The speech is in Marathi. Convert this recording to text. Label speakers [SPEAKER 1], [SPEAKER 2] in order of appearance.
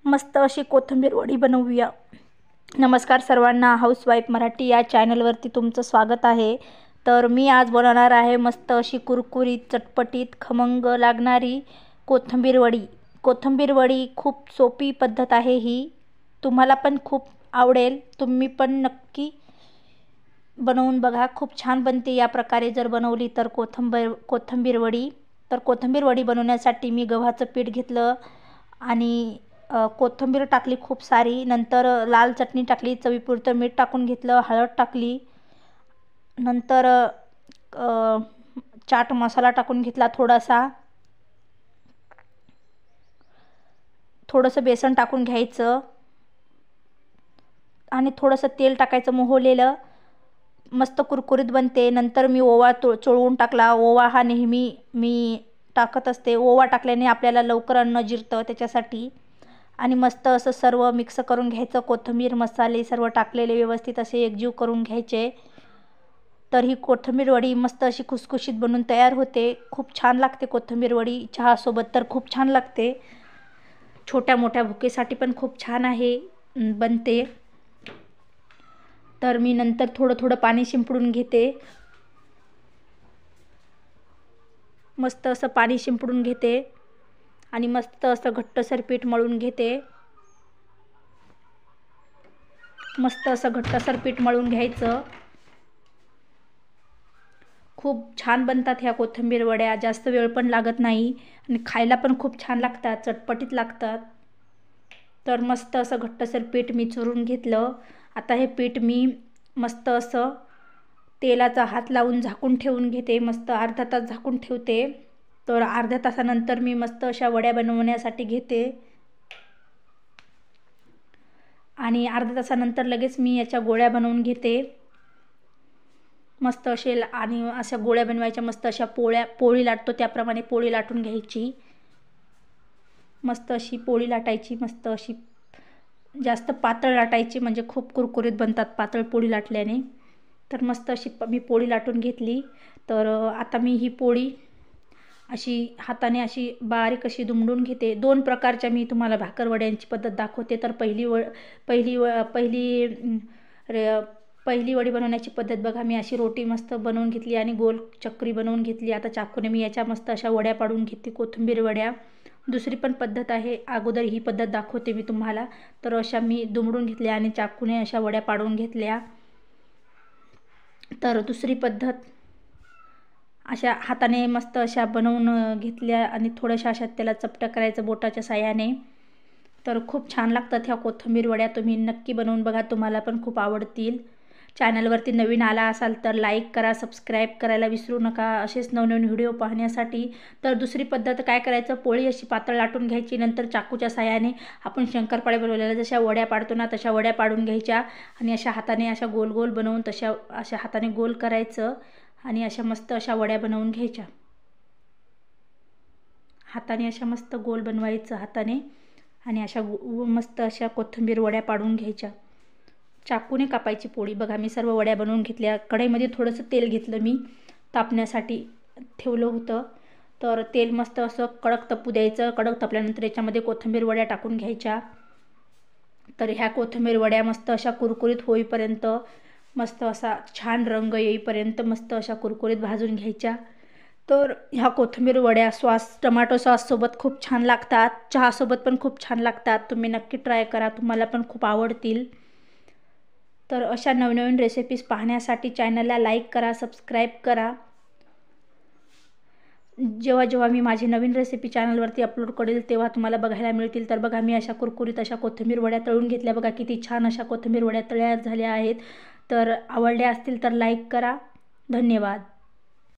[SPEAKER 1] मस्त अशी कोथिंबीर वडी बनवूया। नमस्कार सर्वांना, हाऊसवाईफ मराठी या चॅनलवरती तुमचं स्वागत आहे। तर मी आज बनवणार आहे मस्त अशी कुरकुरीत, चटपटीत, खमंग लागणारी कोथिंबीर वडी। कोथिंबीर वडी खूप सोपी पद्धत आहे ही, तुम्हाला पण खूप आवडेल। तुम्ही पण नक्की बनवून बघा, खूप छान बनते या प्रकारे जर बनवली तर कोथिंबीर वडी। तर कोथिंबीर वडी बनवण्यासाठी मी गव्हाचं पीठ घेतलं आणि कोथिंबीर टाकली खूप सारी, नंतर लाल चटणी टाकली, चवीपुरतं मीठ टाकून घेतलं, हळद टाकली, नंतर चाट मसाला टाकून घेतला थोडंसं बेसन टाकून घ्यायचं आणि थोडंसं तेल टाकायचं मोहलेलं, मस्त कुरकुरीत बनते। नंतर मी ओवा चोळून टाकला। ओवा हा नेहमी मी टाकत असते, ओवा टाकल्याने आपल्याला लवकर अन्न जिरतं त्याच्यासाठी। आणि मस्त असं सर्व मिक्स करून घ्यायचं, कोथिंबीर मसाले सर्व टाकलेले व्यवस्थित असे एकजीव करून घ्यायचे। तर ही कोथिंबीर वडी मस्त अशी खुसखुशीत बनून तयार होते। खूप छान लागते कोथिंबीर वडी, चहासोबत तर खूप छान लागते, छोट्या मोठ्या भुकेसाठी पण खूप छान आहे बनते। तर मी नंतर थोडं थोडं पाणी शिंपडून घेते, मस्त असं पाणी शिंपडून घेते आणि मस्त असं घट्टसर पीठ मळून घेते। मस्त असं घट्टसर पीठ मळून घ्यायचं। खूप छान बनतात ह्या कोथिंबीर वड्या, जास्त वेळ पण लागत नाही आणि खायला पण खूप छान लागतात, चटपटीत लागतात। तर मस्त असं घट्टसर पीठ मी चुरून घेतलं। आता हे पीठ मी मस्त असं तेलाचा हात लावून झाकून ठेवून घेते, मस्त अर्धा तास झाकून ठेवते। तर अर्ध्या तासानंतर मी मस्त अशा वड्या बनवण्यासाठी घेते आणि अर्ध्या तासानंतर लगेच मी याच्या गोळ्या बनवून घेते। मस्त असे आणि अशा गोळ्या बनवायच्या, मस्त अशा पोळी लाटतो त्याप्रमाणे पोळी लाटून घ्यायची। मस्त अशी पोळी लाटायची, मस्त अशी जास्त पातळ लाटायची म्हणजे खूप कुरकुरीत बनतात पातळ पोळी लाटल्याने। तर मस्त अशी मी पोळी लाटून घेतली। तर आता मी ही पोळी अशी हाताने अशी बारीक अशी दुमडून घेते। दोन प्रकारच्या मी तुम्हाला भाकरवड्यांची पद्धत दाखवते। तर पहिली वडी बनवण्याची पद्धत बघा, मी अशी रोटी मस्त बनवून घेतली आणि गोल चक्री बनवून घेतली। आता चाकूने मी याच्या मस्त अशा वड्या पाडून घेते, कोथिंबीर वड्या। दुसरी पण पद्धत आहे, अगोदर ही पद्धत दाखवते मी तुम्हाला। तर अशा मी दुमडून घेतल्या आणि चाकूने अशा वड्या पाडून घेतल्या। तर दुसरी पद्धत अशा हाताने मस्त अशा बनवून घेतल्या आणि थोड्याशा अशा त्याला चपट्या करायचं बोटाच्या साहाय्याने। तर खूप छान लागतात ह्या कोथिंबीर वड्या, तुम्ही नक्की बनवून बघा, तुम्हाला पण खूप आवडतील। चॅनलवरती नवीन आला असाल तर लाईक करा, सबस्क्राईब करायला विसरू नका असेच नवनवीन व्हिडिओ पाहण्यासाठी। तर दुसरी पद्धत काय करायचं, पोळी अशी पातळ लाटून घ्यायची, नंतर चाकूच्या साहाय्याने आपण शंकरपाळे बनवलेल्या जशा वड्या पाडतो ना तशा वड्या पाडून घ्यायच्या आणि अशा हाताने अशा गोल गोल बनवून अशा हाताने गोल करायचं आणि अशा मस्त अशा वड्या बनवून घ्यायच्या। हाताने अशा मस्त गोल बनवायचं हाताने आणि अशा मस्त अशा कोथिंबीर वड्या पाडून घ्यायच्या। चाकूने कापायची पोळी बघा, मी सर्व वड्या बनवून घेतल्या। कढईमध्ये थोडंसं तेल घेतलं मी, तापण्यासाठी ठेवलं होतं। तर तेल मस्त असं कडक तपू द्यायचं, कडक तपल्यानंतर याच्यामध्ये कोथिंबीर वड्या टाकून घ्यायच्या। तर ह्या कोथिंबीर वड्या मस्त अशा कुरकुरीत होईपर्यंत, मस्त असा छान रंग येईपर्यंत मस्त अशा कुरकुरीत भाजून घ्यायच्या। तर ह्या कोथिंबीर वड्या टमाटो सॉससोबत खूप छान लागतात, चहासोबत पण खूप छान लागतात। तुम्ही नक्की ट्राय करा, तुम्हाला पण खूप आवडतील। तर अशा नवनवीन रेसिपीज पाहण्यासाठी चॅनलला लाईक करा, सबस्क्राईब करा। जेव्हा जेव्हा मी माझी नवीन रेसिपी चॅनलवरती अपलोड करेल तेव्हा तुम्हाला बघायला मिळतील। तर बघा, मी अशा कुरकुरीत अशा कोथिंबीर वड्या तळून घेतल्या बघा, किती छान अशा कोथिंबीर वड्या तयार झाल्या आहेत। तर आवडल्या असतील तर लाईक करा, धन्यवाद।